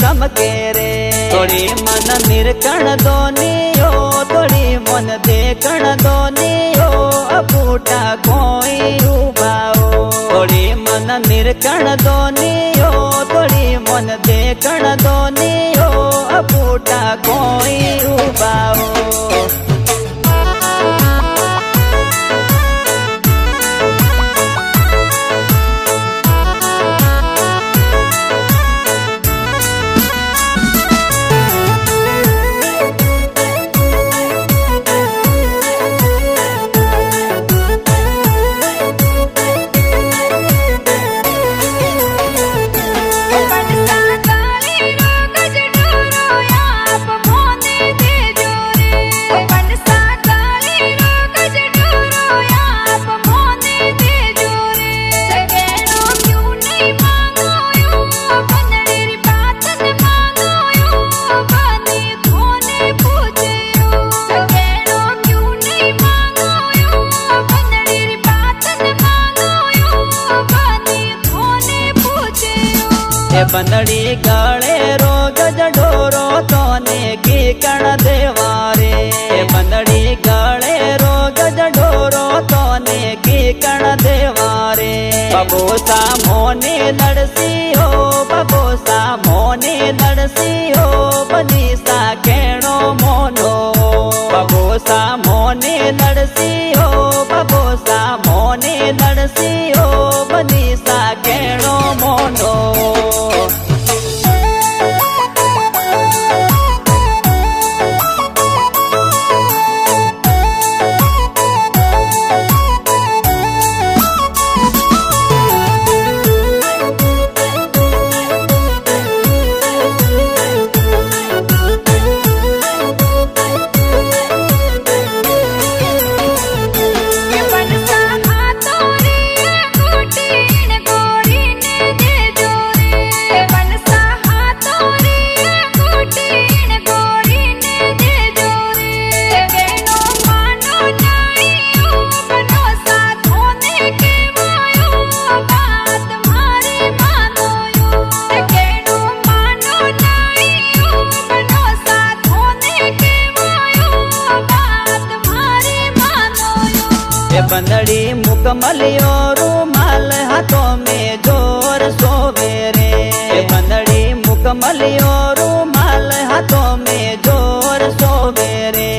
समके रे थोड़ी मन निरकण दोनियो थोड़ी मन देखण दोनियो अपूटा कोई उबाओ थोड़ी मन निरकण दोनियो थोड़ी मन देखण दोनियो अपूटा कोई उबाओ बंदड़ी गले रोग जडोरो तोने की कण देवारे बंदड़ी गले रोग जडोरो तोने की कण देवारे बबोसा मोने लड़सी हो बबोसा मोने लड़सी हो बनीसा केणो मोनो बबोसा मोने लड़सी हो बबोसा मोने लड़सी हो बनीसा केणो मोनो बंदड़ी मुकमलियो रूमाल हाथों में जोर सोवेरे बंदड़ी मुकमलियो रूमाल हाथों में जोर सोवेरे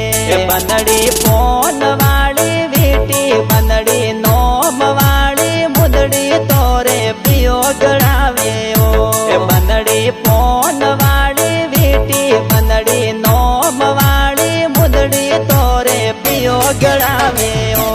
बंदड़ी फोन वाली वीटी बंदड़ी नोम वाली मुदड़ी तोरे पियो गड़ावे ओ बंदड़ी फोन वाली वीटी बंदड़ी नोम वाली मुदड़ी तोरे पियो गड़ावे ओ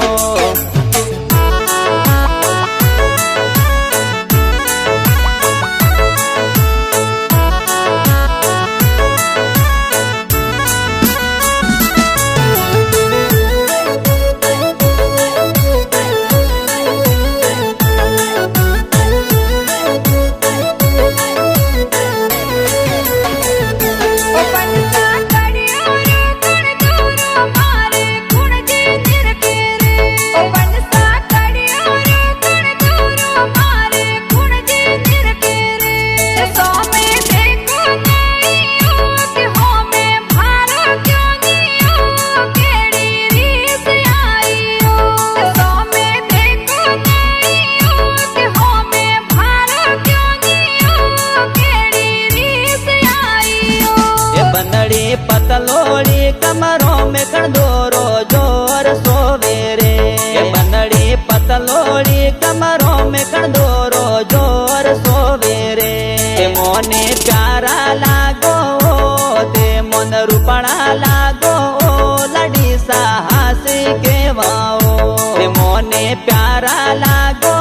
पतलोड़ी कमरों में कंदोरो जोर सोवेरे बंदड़ी पतलोड़ी कमरों में कंदोरो जोर सोवेरे मोने प्यारा लागो ते मन रूपणा लागो लड़ी साहसी के वाओ मोने प्यारा लागो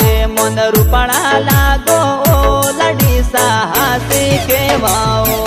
ते मन रूपणा लागो लड़ी साहसी के वाओ